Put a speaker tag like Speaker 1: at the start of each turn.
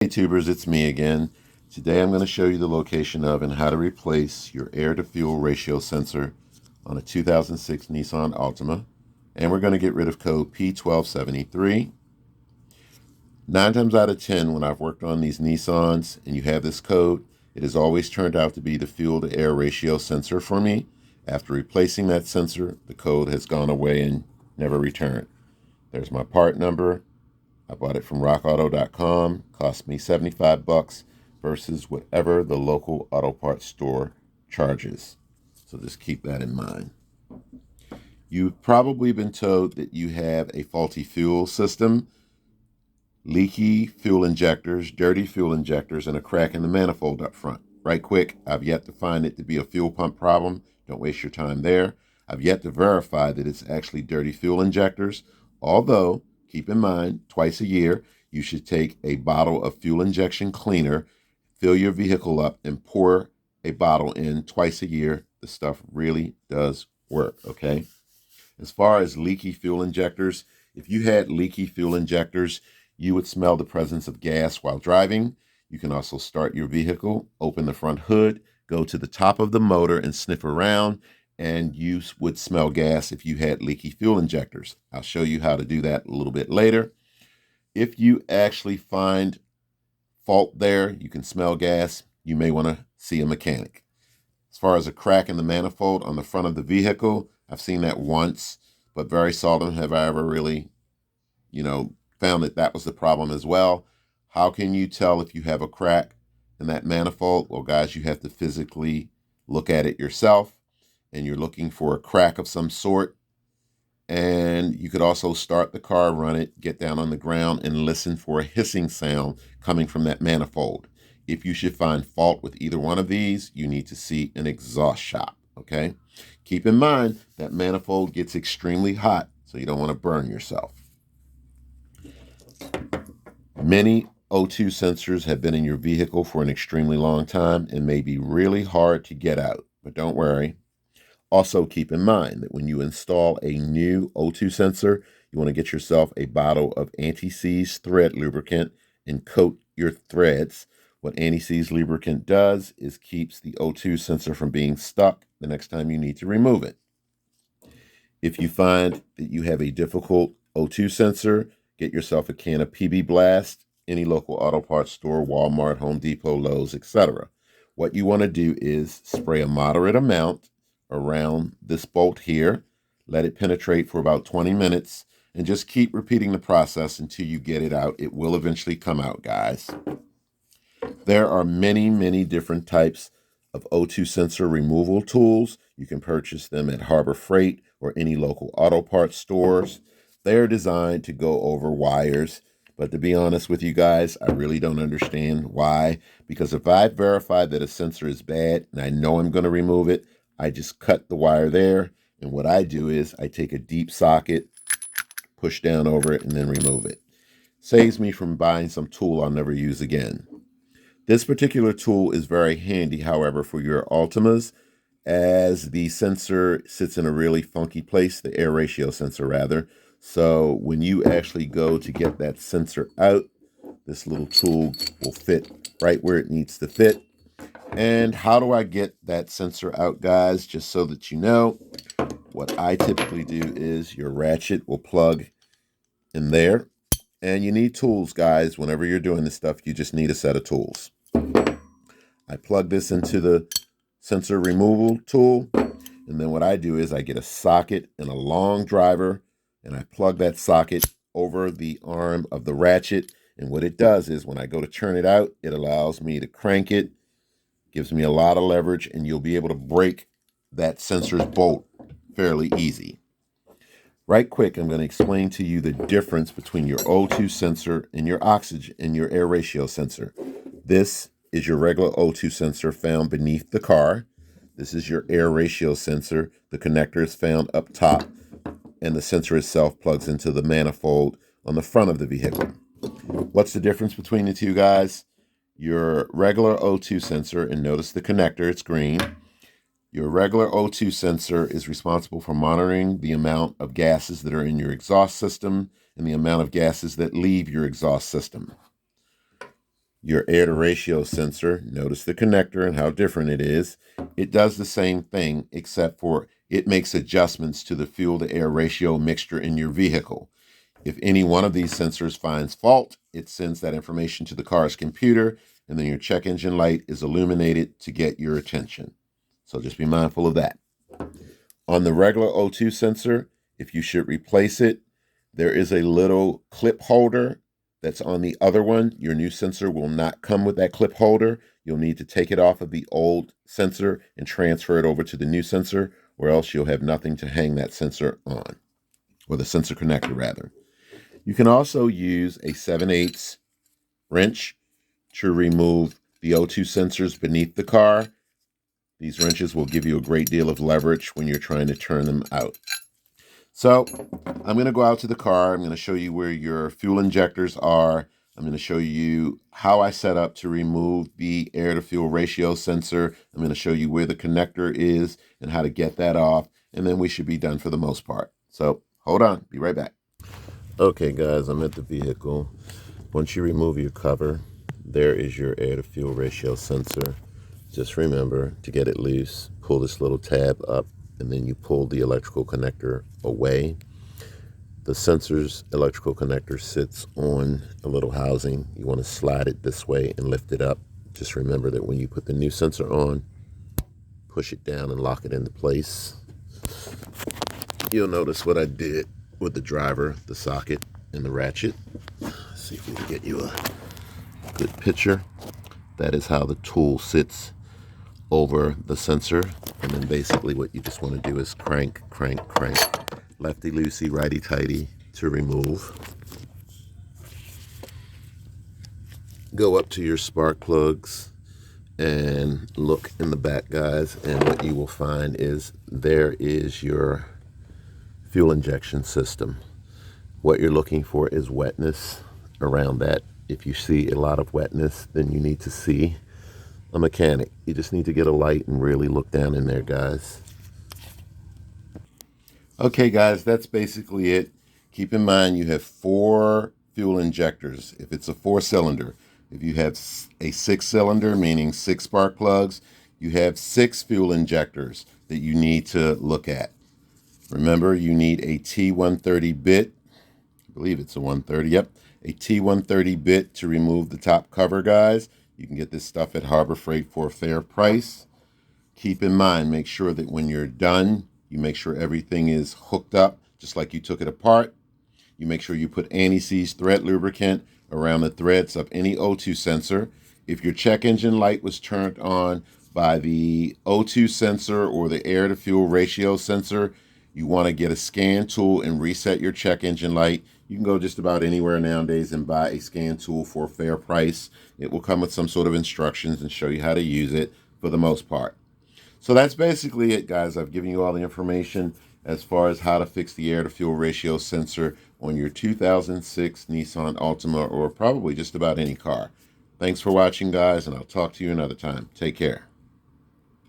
Speaker 1: Hey tubers, it's me again. Today I'm going to show you the location of and how to replace your air to fuel ratio sensor on a 2006 Nissan Altima. And we're going to get rid of code P1273. 9 times out of 10 when I've worked on these Nissans and you have this code, it has always turned out to be the fuel to air ratio sensor for me. After replacing that sensor, the code has gone away and never returned. There's my part number. I bought it from rockauto.com. Cost me 75 bucks versus whatever the local auto parts store charges. So just keep that in mind. You've probably been told that you have a faulty fuel system, leaky fuel injectors, dirty fuel injectors, and a crack in the manifold up front. Right quick, I've yet to find it to be a fuel pump problem. Don't waste your time there. I've yet to verify that it's actually dirty fuel injectors, although keep in mind, twice a year, you should take a bottle of fuel injection cleaner, fill your vehicle up, and pour a bottle in twice a year. The stuff really does work, okay? As far as leaky fuel injectors, if you had leaky fuel injectors, you would smell the presence of gas while driving. You can also start your vehicle, open the front hood, go to the top of the motor and sniff around, and you would smell gas if you had leaky fuel injectors. I'll show you how to do that a little bit later. If you actually find fault there, you can smell gas, you may want to see a mechanic. As far as a crack in the manifold on the front of the vehicle, I've seen that once, but very seldom have I ever really, found that was the problem as well. How can you tell if you have a crack in that manifold? Well, guys, you have to physically look at it yourself. And you're looking for a crack of some sort. And you could also start the car, run it, get down on the ground, and listen for a hissing sound coming from that manifold. If you should find fault with either one of these, you need to see an exhaust shop, okay? Keep in mind that manifold gets extremely hot, so you don't want to burn yourself. Many O2 sensors have been in your vehicle for an extremely long time and may be really hard to get out, but don't worry. Also, keep in mind that when you install a new O2 sensor, you want to get yourself a bottle of anti-seize thread lubricant and coat your threads. What anti-seize lubricant does is keeps the O2 sensor from being stuck the next time you need to remove it. If you find that you have a difficult O2 sensor, get yourself a can of PB Blast, any local auto parts store, Walmart, Home Depot, Lowe's, etc. What you want to do is spray a moderate amount around this bolt here, let it penetrate for about 20 minutes, and just keep repeating the process until you get it out. It will eventually come out, guys. There are many, many different types of O2 sensor removal tools. You can purchase them at Harbor Freight or any local auto parts stores. They are designed to go over wires, but to be honest with you guys, I really don't understand why, because if I verify that a sensor is bad and I know I'm going to remove it, I just cut the wire there, and what I do is I take a deep socket, push down over it, and then remove it. Saves me from buying some tool I'll never use again. This particular tool is very handy, however, for your Altimas, as the sensor sits in a really funky place, the air ratio sensor rather. So when you actually go to get that sensor out, this little tool will fit right where it needs to fit. And how do I get that sensor out, guys? Just so that you know, what I typically do is your ratchet will plug in there. And you need tools, guys. Whenever you're doing this stuff, you just need a set of tools. I plug this into the sensor removal tool. And then what I do is I get a socket and a long driver, and I plug that socket over the arm of the ratchet. And what it does is when I go to turn it out, it allows me to crank it. Gives me a lot of leverage, and you'll be able to break that sensor's bolt fairly easy. Right quick, I'm going to explain to you the difference between your O2 sensor and your oxygen and your air ratio sensor. This is your regular O2 sensor found beneath the car. This is your air ratio sensor. The connector is found up top, and the sensor itself plugs into the manifold on the front of the vehicle. What's the difference between the two, guys? Your regular O2 sensor, and notice the connector, it's green. Your regular O2 sensor is responsible for monitoring the amount of gases that are in your exhaust system and the amount of gases that leave your exhaust system. Your air to ratio sensor, notice the connector and how different it is. It does the same thing, except for it makes adjustments to the fuel to air ratio mixture in your vehicle. If any one of these sensors finds fault, it sends that information to the car's computer, and then your check engine light is illuminated to get your attention. So just be mindful of that. On the regular O2 sensor, if you should replace it, there is a little clip holder that's on the other one. Your new sensor will not come with that clip holder. You'll need to take it off of the old sensor and transfer it over to the new sensor, or else you'll have nothing to hang that sensor on, or the sensor connector rather. You can also use a 7/8 wrench to remove the O2 sensors beneath the car. These wrenches will give you a great deal of leverage when you're trying to turn them out. So I'm going to go out to the car. I'm going to show you where your fuel injectors are. I'm going to show you how I set up to remove the air to fuel ratio sensor. I'm going to show you where the connector is and how to get that off. And then we should be done for the most part. So hold on, be right back. Okay guys, I'm at the vehicle. Once you remove your cover, there is your air to fuel ratio sensor. Just remember to get it loose, pull this little tab up, and then you pull the electrical connector away. The sensor's electrical connector sits on a little housing. You want to slide it this way and lift it up. Just remember that when you put the new sensor on, push it down and lock it into place. You'll notice what I did with the driver, the socket, and the ratchet. Let's see if we can get you a good picture. That is how the tool sits over the sensor. And then basically what you just want to do is crank, crank, crank. Lefty loosey, righty tighty to remove. Go up to your spark plugs and look in the back, guys, and what you will find is there is your fuel injection system. What you're looking for is wetness around that. If you see a lot of wetness, then you need to see a mechanic. You just need to get a light and really look down in there, guys. Okay guys, that's basically it. Keep in mind you have 4 fuel injectors if it's a 4-cylinder. If you have a 6-cylinder, meaning 6 spark plugs, you have 6 fuel injectors that you need to look at. Remember, you need a T130 bit. I believe it's a 130. Yep, a T130 bit to remove the top cover, guys. You can get this stuff at Harbor Freight for a fair price. Keep in mind, make sure that when you're done, you make sure everything is hooked up just like you took it apart. You make sure you put anti-seize thread lubricant around the threads of any O2 sensor. If your check engine light was turned on by the O2 sensor or the air to fuel ratio sensor, you want to get a scan tool and reset your check engine light. You can go just about anywhere nowadays and buy a scan tool for a fair price. It will come with some sort of instructions and show you how to use it for the most part. So that's basically it, guys. I've given you all the information as far as how to fix the air to fuel ratio sensor on your 2006 Nissan Altima or probably just about any car. Thanks for watching, guys, and I'll talk to you another time. Take care.